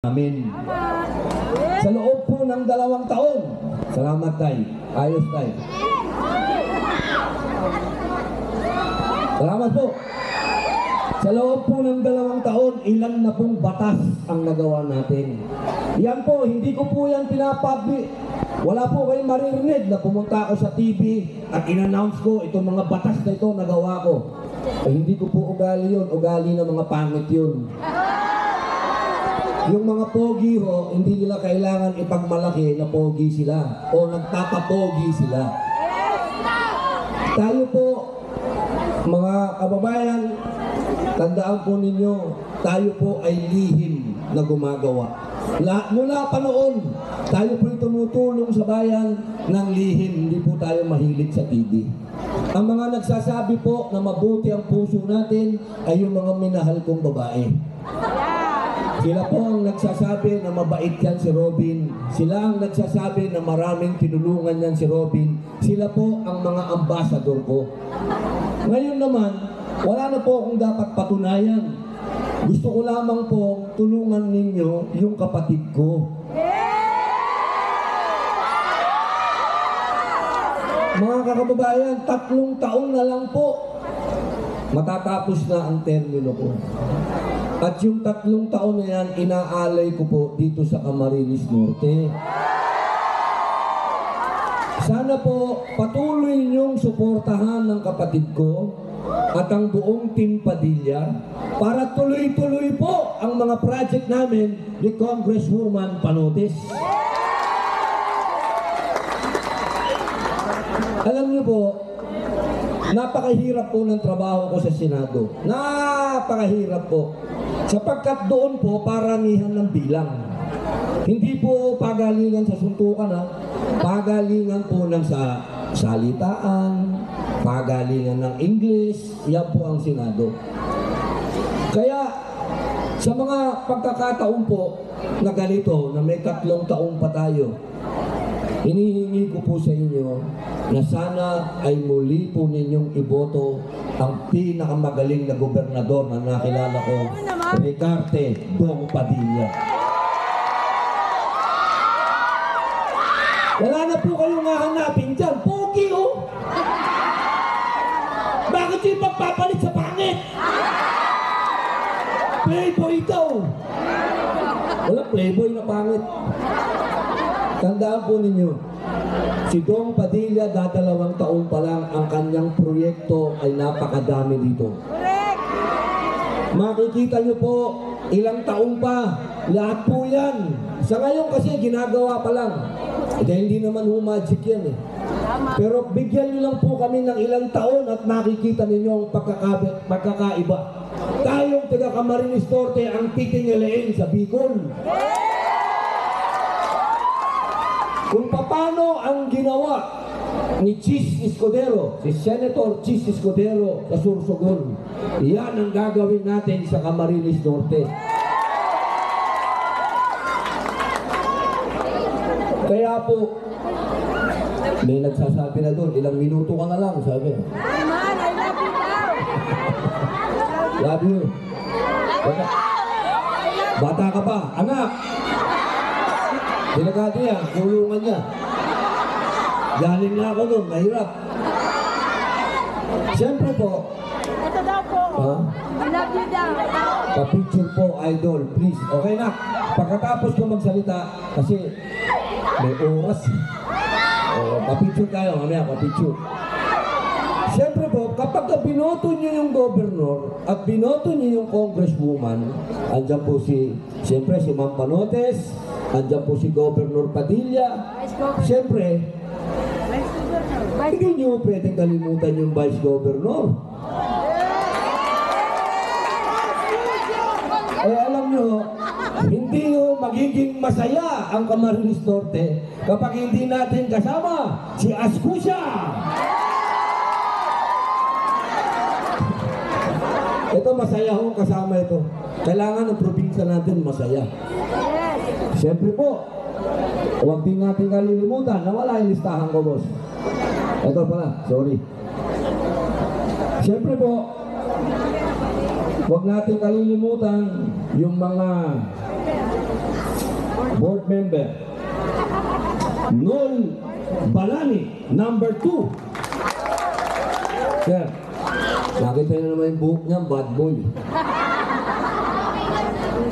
namin. Sa loob po ng 2 taon. Salamat, Tay. Ayos, Tay. Salamat po. Sa loob po ng 2 taon, ilan na pong batas ang nagawa natin. Yan po, hindi ko po yan pinapublic. Wala po kayong maririnig na pumunta ako sa TV at in-announce ko itong mga batas na ito nagawa ko. Hindi ko po ugali yun. Ugali ng mga pangit yun. Yung mga pogi ho, hindi nila kailangan ipagmalaki na pogi sila o nagpapapogi sila. Tayo po, mga kababayan, tandaan po ninyo, tayo po ay lihim na gumagawa. Mula pa noon, tayo po tumutulong sa bayan ng lihim, hindi po tayo mahilig sa TV. Ang mga nagsasabi po na mabuti ang puso natin ay yung mga minahal kong babae. Sila po ang nagsasabi na mabait yan si Robin. Sila ang nagsasabi na maraming tinulungan yan si Robin. Sila po ang mga ambasador ko. Ngayon naman, wala na po akong dapat patunayan. Gusto ko lamang po tulungan ninyo yung kapatid ko. Mga kakababayan, 3 taon na lang po. Matatapos na ang termino ko. At yung 3 taon na yan, inaalay ko po dito sa Camarines Norte. Sana po patuloy niyong suportahan ng kapatid ko at ang buong Team Padilla para tuloy-tuloy po ang mga project namin ni Congresswoman Panotes. Alam niyo po, napakahirap po ng trabaho ko sa Senado. Napakahirap po. Sapagkat doon po paramihan ng bilang. Hindi po pagalingan sa suntukan ha. Pagalingan po ng sa salitaan, pagalingan ng English, yan po ang Senado. Kaya sa mga pagkakataon po na ganito, na may 3 taon pa tayo, hinihingi ko po sa inyo na sana ay muli po ninyong iboto ang pinakamagaling na gobernador na nakilala ko, Ricarte Bong Padilla. Wala na po kayong hahanapin dyan. Pogi oh! Bakit yung pagpapalit sa pangit? Playboy daw! Wala playboy na pangit. Tandaan po ninyo, si Dong Padilla, 2 taon pa lang, ang kanyang proyekto ay napakadami dito. Makikita nyo po, ilang taon pa, lahat po yan. Sa ngayon kasi, ginagawa pa lang. Dahil hindi naman magic yan eh. Pero bigyan nyo lang po kami ng ilang taon at makikita ninyo ang pagkakaiba. Tayong taga Camarines Norte ang titingalain sa Bicol. Kung paano ang ginawa ni Chis Escudero, si Senator Chis Escudero sa Sorsogon, yan ang gagawin natin sa Camarines Norte. Kaya po, may nagsasabi na doon, ilang minuto ka na lang, sabi. Man, I love you now. Love you. Bata ka pa, anak. Dinagati niya, kulungan niya. Galing na ako doon, mahirap. Siyempre po. Ito daw po. Ha? I love you daw. Pa-picture po, idol, please. Okay na. Pagkatapos ko magsalita, kasi may oras. Pa-picture tayo, mamaya, pa-picture. Siyempre po, kapag binoto niyo yung governor at binoto niyo yung congresswoman, andyan po siyempre si Ma'am Panotes, andyan po si Governor Padilla. Siyempre, hindi niyo pwedeng kalimutan yung Vice Governor. Eh alam niyo, hindi nyo magiging masaya ang Camarines Norte kapag hindi natin kasama si Ascusia. Ito masaya ho kasama ito. Kailangan ng probinsya natin masaya. Siyempre po, huwag din natin kalilimutan na wala yung listahan ko, boss. Ito pala, sorry. Siyempre po, huwag natin kalilimutan yung mga board member, Nol Balani, number 2. Sir, nakita niyo naman yung buhok niya, bad boy.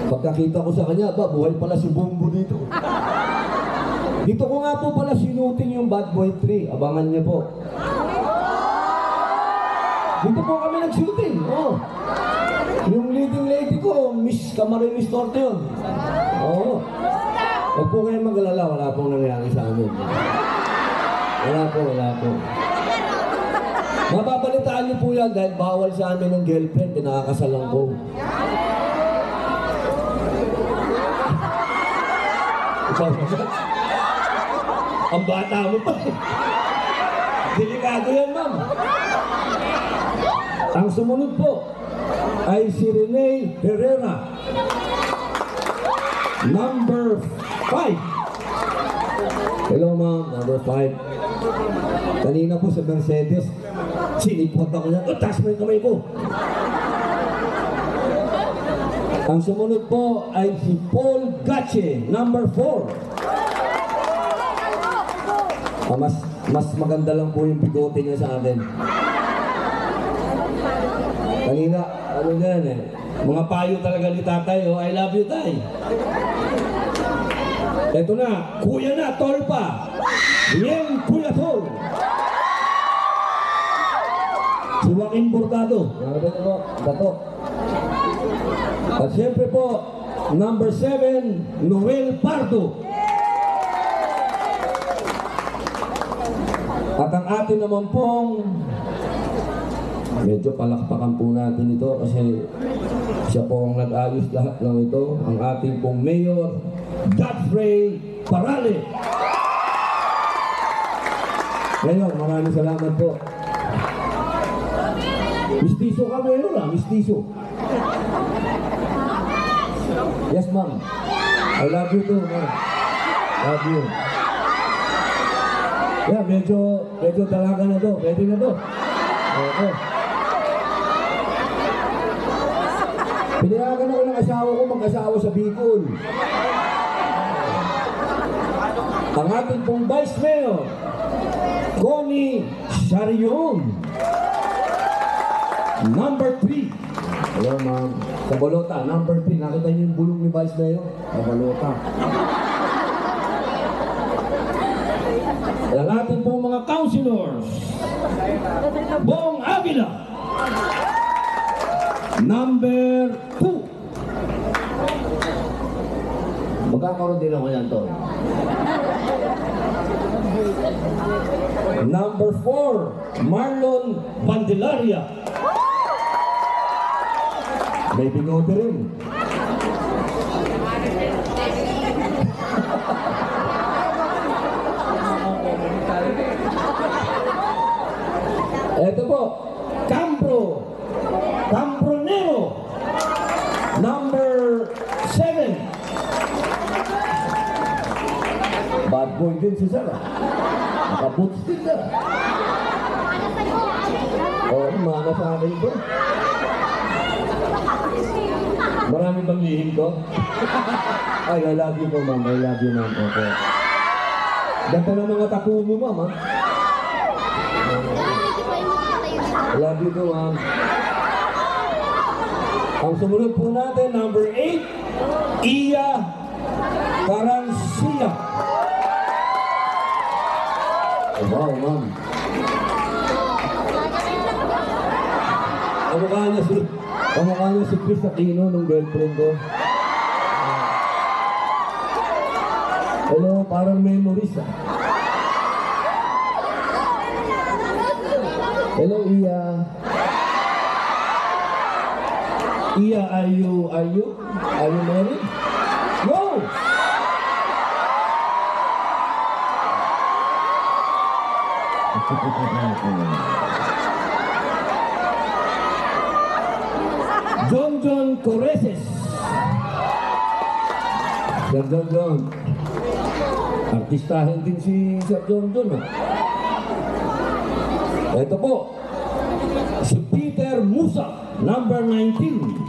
Pagkakita ko sa kanya, buhay pala si Bumbo dito. Dito ko nga po pala sinuting yung Bad Boy 3. Abangan niyo po. Dito po kami nag-shooting. Oh. Yung leading lady ko, Miss Camarines Torte yun. Oo. Huwag po kayong mag-alala, wala pong nangyari sa amin. Wala po. Mababalitaan niyo po yan dahil bawal sa amin ng girlfriend, pinakakasalan ko. Ang bata mo pa. Delikado yan, ma'am. Ang sumunod po ay si Rene Herrera, number 5. Hello, ma'am. Number 5. Kanina po sa Mercedes, sinipot ako niya. Taas mo yung kamay ko. Ang sumunod po ay si Paul Gache, number 4. Mas maganda lang po yung bigote niya sa akin. Kanina, ano yan eh, mga payo talaga ni tatay, oh, I love you, tay. Eto na, kuya na, tol pa. Bien, kuya tol. Si Joaquin Bordado. Nakabit po, dato. At siyempre po, number 7, Noel Pardo. At ang atin naman pong, medyo palakpakan po natin ito kasi siya po ang nag-ayos lahat ng ito, ang ating pong Mayor, Godfrey Parale. Mayor, maraming salamat po. Mistiso ka, Mayor, mistiso. Yes, ma'am. I love you too, ma'am. Love you. Yeah, medyo dalaga na to. Pwede na to. Okay. Pinayagan ako ng asawa ko mag-asawa sa Bicol. Ang ating pong Vice Mayor, Connie Sarion, number 3. Hello, ma'am. Sa Balota, number 3. Nakita niyo yung bulong ni Vice Mayor? Sa Balota. Ang ating pong mga councilors, Bong Avila, number 2. Magkakaroon din ako yan, to. Number 4, Marlon Bandelaria. May bigote rin. Ito po, Campronero, number 7. Bad boy din si Sarah. Nakaboots din na. Oo, mana sa akin ito. Marami bang lihim ko? Ay, I love you po, ma'am. I love you, ma'am. Okay. Ganda ng mga tattoo mo, ma'am, ha? I love you too, ma'am. Ang sumunod po natin, number 8, Iya Carancia. Oh, wow, ma'am. Kamukha niya si Chris Aquino nung girlfriend ko. Hello, parang memories, ah. Hello, Iya. Iya, are you married? No! John Coreses. Sir John. Artistahin din si Sir John, ah. Ito po, si Peter Musa, number 19.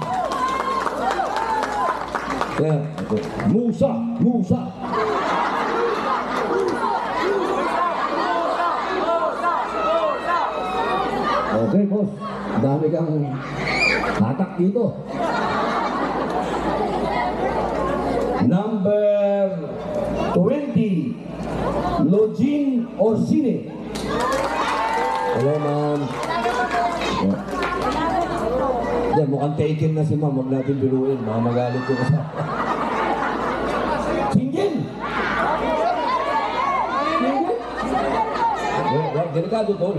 Kaya, Musa, Musa. Okay, boss. Dami kang hatak dito. Number 20, Login Orsine. Hello, ma'am. Yan, mukhang taken na si ma'am. Huwag natin biruin. Baka magalit ko sa... Single! Delikado to.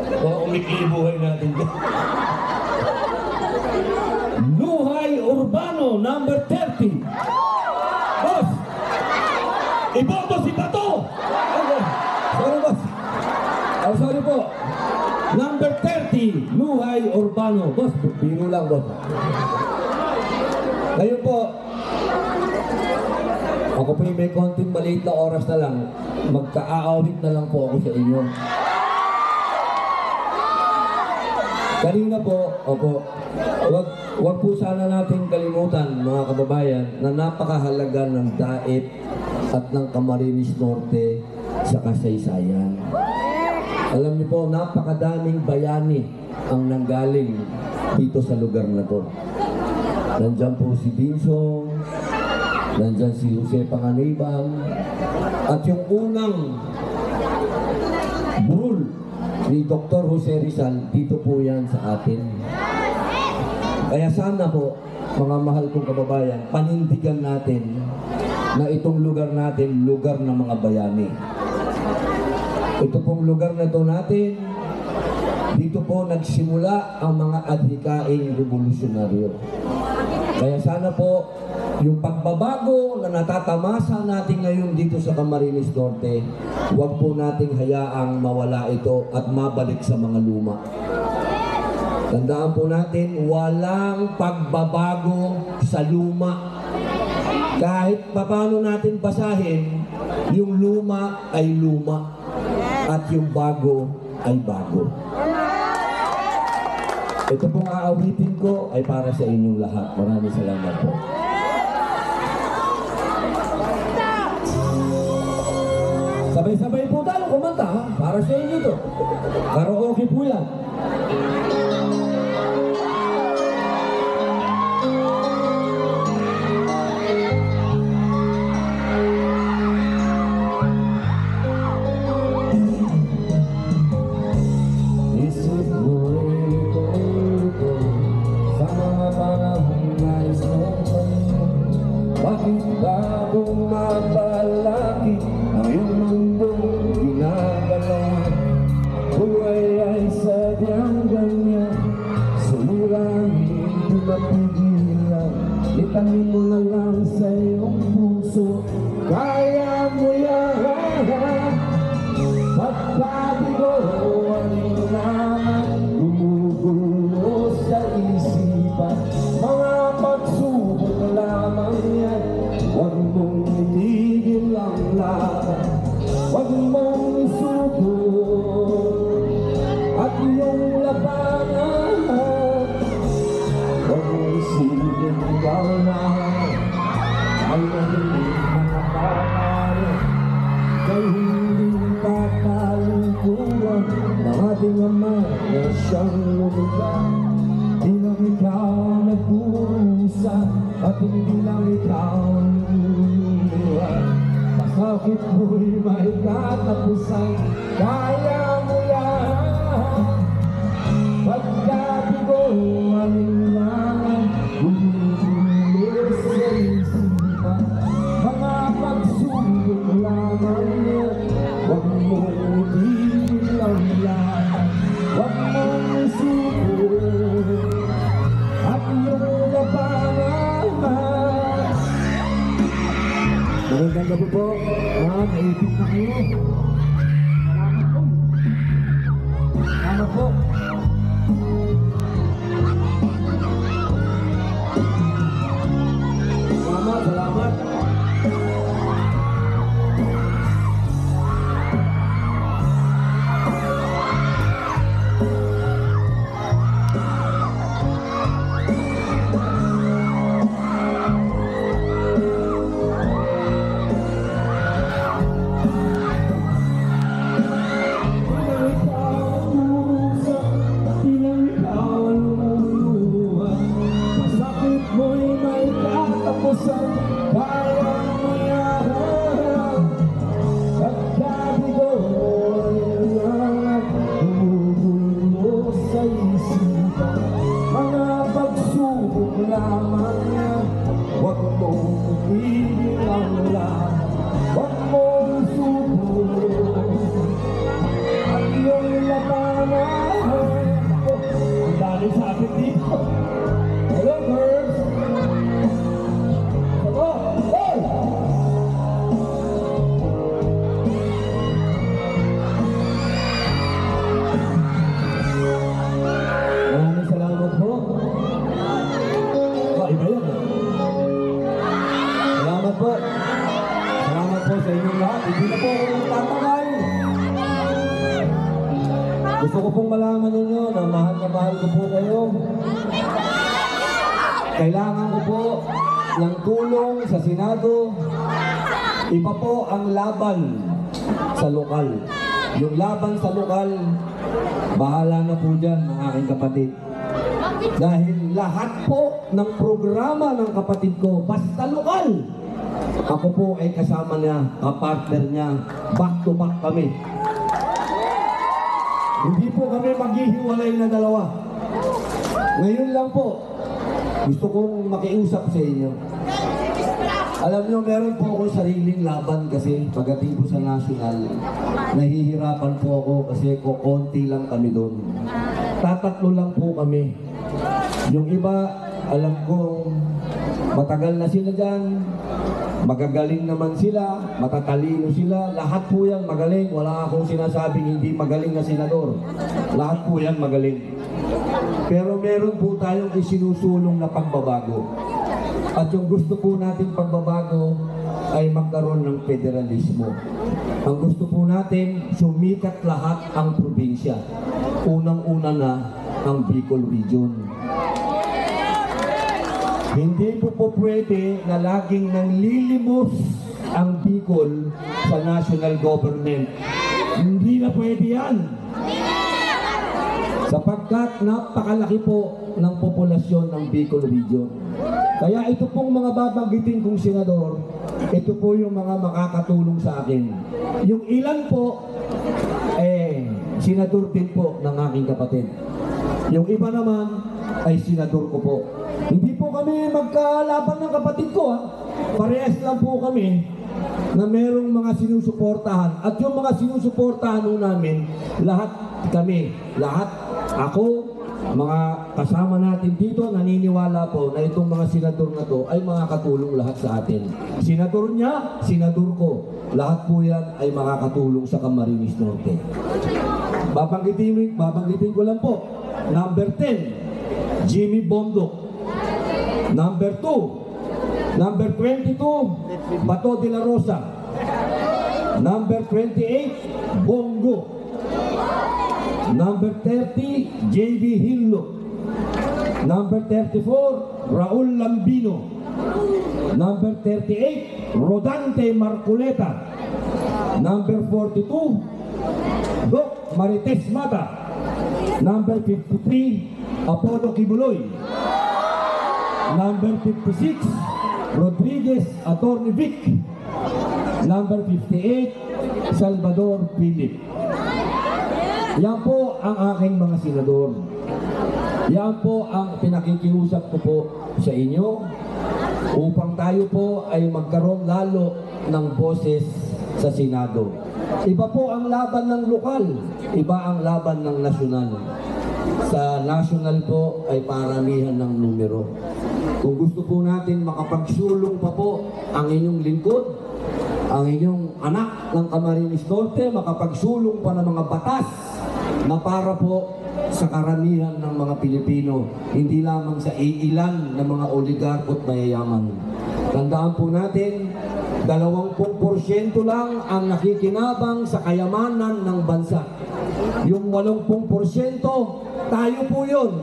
Baka umikli buhay natin. Luhay Urbano, number 30. Boss! Iboto si Bato! Okay. Sorry, boss. Oh, sorry po. Number 30, Luhay Urbano. Boss, biro lang, boss. Ngayon po, ako po yung may konting maliit na oras na lang. Magka-aawit na lang po ako sa inyo. Kanina po, opo, wag po sana natin kalimutan, mga kababayan, na napakahalaga ng daet at ng Camarines Norte sa kasaysayan. Alam niyo po, napakadaming bayani ang nanggaling dito sa lugar na to. Nandyan po si Binsong, nandyan si Jose Panganiban, at yung unang burol ni Dr. Jose Rizal, dito po yan sa atin. Kaya sana po, mga mahal kong kababayan, panindigan natin na itong lugar natin, lugar ng mga bayani. Ito pong lugar na ito natin, dito po nagsimula ang mga adhikaing revolusyonaryo. Kaya sana po, yung pagbabago na natatamasa natin ngayon dito sa Camarines Norte, huwag po nating hayaang mawala ito at mabalik sa mga luma. Tandaan po natin, walang pagbabago sa luma. Kahit paano natin basahin, yung luma ay luma at yung bago ay bago. Ito pong aawitin ko ay para sa inyong lahat. Maraming salamat po. Sabay-sabay po tayo kumanta, ha? Para sa inyo to. Karaoke po yan. Isip mo ito sa mga panahon na isang bakit bago mabalaki ang iyong mundong ginagalaw? Buhay ay sadyang ganyan, suliranin di mapigilan. Itanin mo na lang sa iyong puso, kaya mo yan. Pagkabigo ang ilangan, gumugulo sa isipan. Mga pagsubok lamang yan, huwag mong itigil ang laban. Huwag mong isuko at iyong labanan. Huwag mong isipin ikaw na ay mahilig mga pangalan. Kay hindi kakalungkuhan ng ating Ama na siyang lumikha. Di lang ikaw nagpurusa at hindi lang ikaw lumuluha. Masakit mo'y may katapusan, kaya mo yan. Pagkabigo ang ilangan, gumugulo sa isipan. Mga pagsubok lamang yan, huwag mong itigil ang laban. Huwag mong isuko at iyong labanan. Magandang gabi po, naipit na kayo. Salamat po. Salamat, salamat. ko sa'yo kaya mo yan. Pagkabi ko ay gumugulo sa isipan. Mga pagsubok lamang yan, huwag mong pipigil ang lahat. Huwag mong subok ang iyong labanan. Ang dami sabi dito. Hello, girls! Hello! Hey! Maraming salamat po. Iba yan. Salamat po. Salamat po sa inyong lahat. Hindi na po ako magtatagal. Gusto ko pong malaman ninyo na mahal ko po kayo. Kailangan ko po ng tulong sa Senado. Iba po ang laban sa lokal. Yung laban sa lokal, bahala na po dyan ng aking kapatid. Dahil lahat po ng programa ng kapatid ko, basta lokal, ako po ay kasama niya, kapartner niya, back to back kami. Hindi po kami maghihiwalay na dalawa. Ngayon lang po, gusto kong makiusap sa inyo. Alam nyo, meron po akong sariling laban kasi pagdating po sa national, nahihirapan po ako kasi konti lang kami doon. Tatatlo lang po kami. Yung iba, alam ko, matagal na sila dyan, magagaling naman sila, matatalino sila, lahat po yan magaling. Wala akong sinasabing hindi magaling na senador. Lahat po yan magaling. Pero meron po tayong isinusulong na pagbabago. At yung gusto po nating pagbabago ay magkaroon ng federalismo. Ang gusto po natin, sumikat lahat ang probinsya. Unang-una na ang Bicol Region. Hindi po pwede na laging nanlilimos ang Bicol sa national government. Hindi na pwede yan. Sapagkat napakalaki po ng populasyon ng Bicol Region. Kaya ito pong mga babanggitin kong senador, ito po yung mga makakatulong sa akin. Yung ilan po, senador din po ng aking kapatid. Yung iba naman ay senador ko po. Hindi po kami magkalaban ng kapatid ko, ha? Parehas lang po kami na merong mga sinusuportahan. At yung mga sinusuportahan namin, lahat kami, lahat, ako, mga kasama natin dito, naniniwala po na itong mga senador na to ay makakatulong lahat sa atin. Senador niya, senador ko. Lahat po yan ay makakatulong sa Camarines Norte. Babanggitin ko lang po. Number 10, Jimmy Bondok. Number 2, number 22, Bato de la Rosa. Number 28, Bongo. Number 30, J.B. Hillo. Number 34, Raul Lambino. Number 38, Rodante Marculeta. Number 42, Doc Marites Mata. Number 53, Apollo Kibuloy. Number 56, Rodriguez Attorney Vic. Number 58, Salvador Philip. Yan po ang aking mga senador. Yan po ang pinakikiusap ko po sa inyo upang tayo po ay magkaroon lalo ng boses sa Senado. Iba po ang laban ng lokal, iba ang laban ng nasyonal. Sa national po ay paramihan ng numero. Kung gusto po natin makapagsulong pa po ang inyong lingkod, ang inyong anak ng Camarines Norte, makapagsulong pa ng mga batas na para po sa karamihan ng mga Pilipino, hindi lamang sa iilan ng mga oligarko at mayayaman. Tandaan po natin, 20% lang ang nakikinabang sa kayamanan ng bansa. Yung 80%, tayo po yun.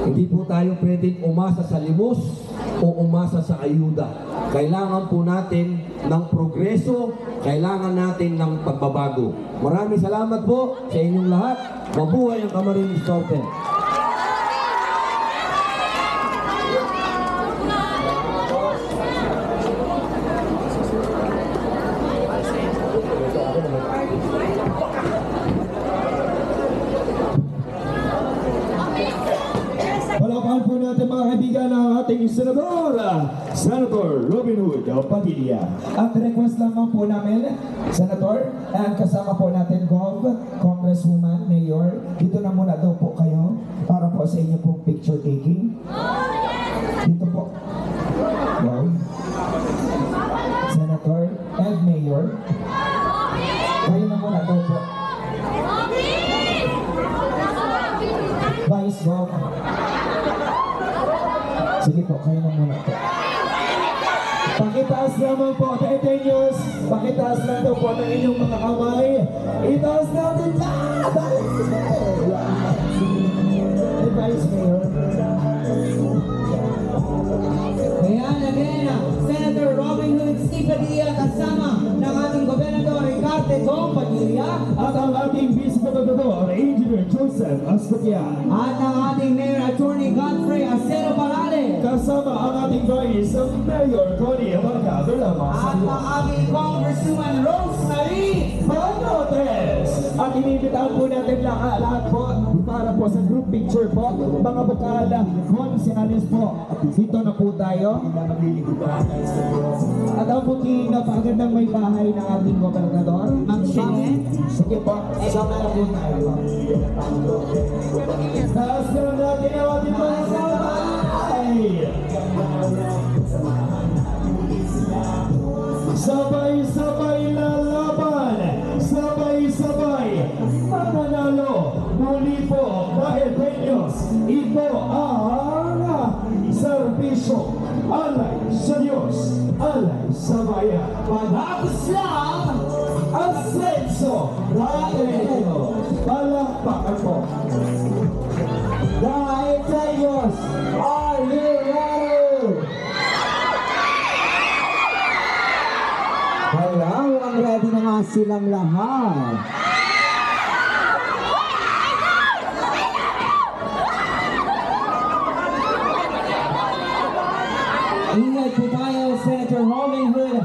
Hindi po tayo pwedeng umasa sa limos o umasa sa ayuda. Kailangan po natin ng progreso, kailangan natin ng pagbabago. Maraming salamat po sa inyong lahat. Mabuhay ang Camarines Norte. Senator Robin Hood Padilla. At request lamang po namin, Senator, and kasama po natin Gov, Congresswoman, Mayor, dito na muna daw po kayo para po sa inyo pong picture taking. Dito po. Gov, Senator, and Mayor. Kayo na muna daw po. Vice Gov. Sige po, kayo na muna po. Pakitaas naman po, Tetenyos. Pakitaas lang daw po ng inyong mga kamay. Itaas natin dyan! Vice Mayor. Ayan, again, Senator Robin Hood Padilla kasama ng ating Gobernador Ricardo Dong Padilla At ang ating Vice Gobernador, Engineer Joseph Ascotian. at ng ating Mayor Attorney Godfrey Acero Parale Kasama ang ating Vice Mayor Tony Abarcado lamang sa at ng ating Congresswoman Rosemary Panotes. At inibitahan po natin lahat po para po sa group picture po. Mga bukala, konsyales po. Dito na po tayo. At ang puti na pagandang may bahay ng ating gobernador. Sige po, sama na po tayo. Taas na natin ang ating mga sabay. Sabay-sabay lalaban. Sabay-sabay mananalo. Muli po, Baeteños, ito ang serbisyo. Alay sa Diyos, alay sa bayan. Pagkakos lang Ascenso Baeteño. Palakpakan po. Baeteños, are you ready? Kaya ang ready na nga silang lahat. Ingat po tayo, Senator Robin Hood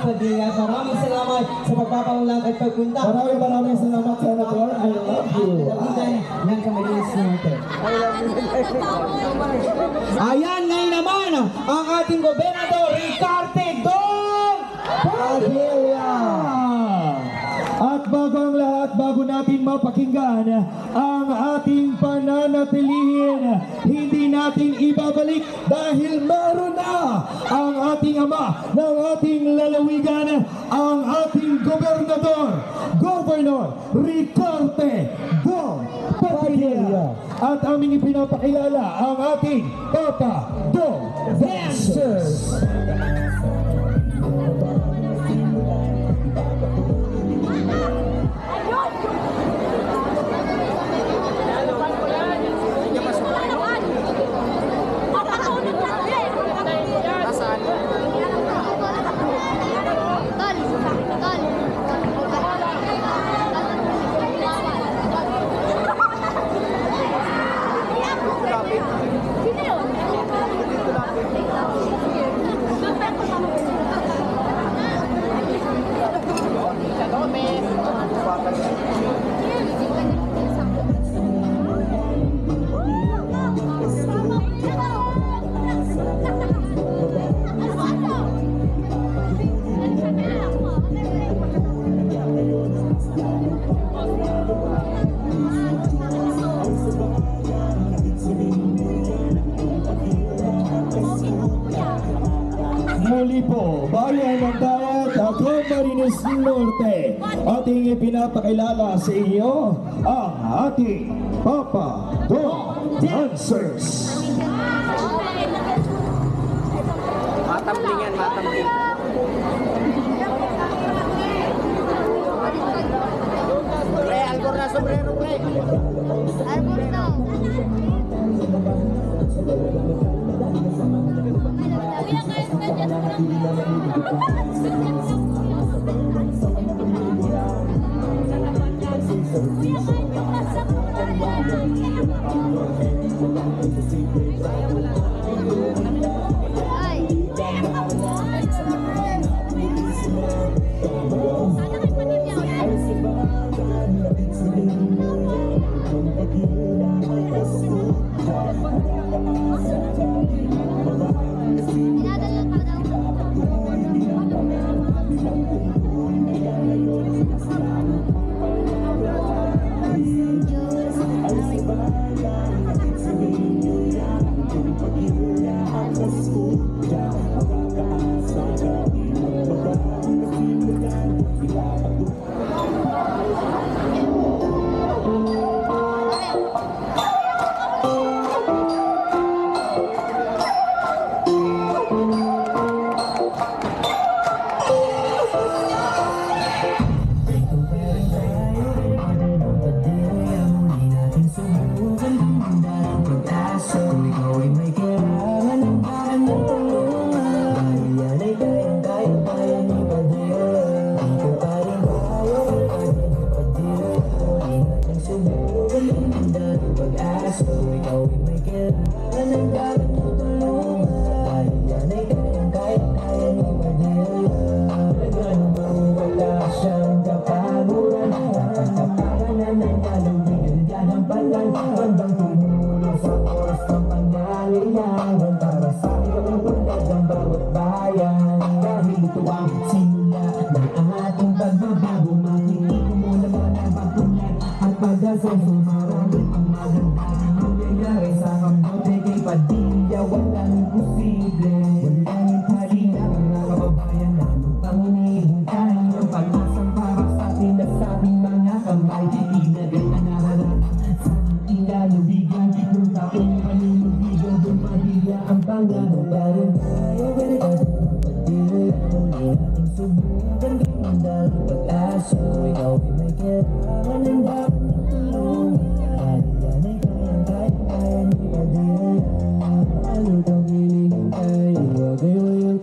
Padilla. Maraming salamat sa pagpapaulat at pagpunta. Maraming salamat, Senator. I love you. Ng Camarines Norte. Ayan, ngayon naman ang ating Gobernador Ricardo Dong Padilla. At bago ang lahat, bago natin mapakinggan ang ating pananatilihin, hindi natin ibabalik dahil meron na ang ating ama ng ating lalawigan, ang ating gobernador, Governor Ricardo Dong Padilla. At aming ipinapakilala ang ating Papa Dong Dancers. Muli po, bayan ng Tawad at Camarines Norte, ating ipinapakilala sa inyo ang ating Papa Dong Dancers. Matambling yan, matambling. Pre, albor na sombrero, pre. Albor na.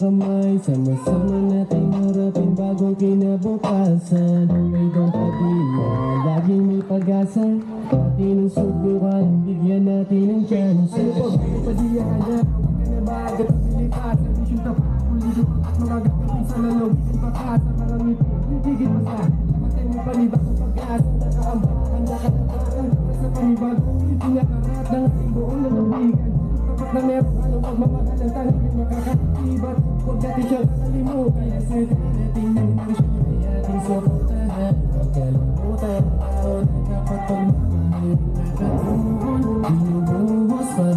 kamay, sama-sama natin harapin bagong kinabukasan. Ikaw Padilla, lagi may pag-asa. Pati ng subukan, bigyan natin ng chance. Ano po, Padilla ka na, huwag ka na maagat ang pilipas. Ambisyon ka pa, pulido at mga gagawin sa lalong. Bakas sa mga ngiti, higit pa sa matay mo panibagong pag-asa. Nakaambakan, nakatapakan, sa panibagong pinakarat ng buong lalawigan. Kapag na meron ka nung pagmamahal ng tanong makakaibat, huwag natin siyang kakalimutan. Kasi darating ng emosyon ay ating suportahan. Huwag kalimutan ang tao na kapag pagmamahal nakatuon, binubuhos pa.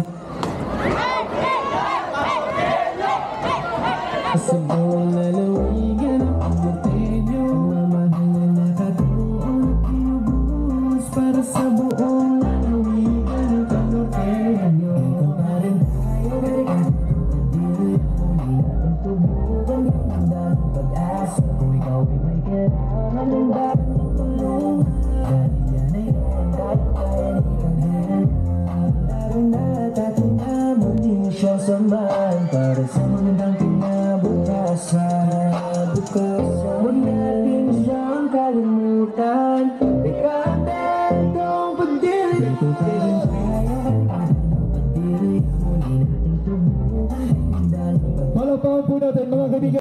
Sa buong lalawigan ang nortenyo, pagmamahal na nakatuon, binubuhos para sa buong lalawigan ang nortenyo. Ikaw pa rin tayo, balikan hindi natin tubugan ang dami pag-asa. Kung ikaw ay may kailangan ng dapat ng tulungan, dahil yan ay kaya ni Kadena. Laro na tatin na muling siyang samahan para sa magandang kinabukasan. Huwag natin siyang kalimutan. Ikatendong pagdili. Kung kailan tayo pagdili, muli natin tubugan ang dami. Palakpakan po natin mga kaibigan.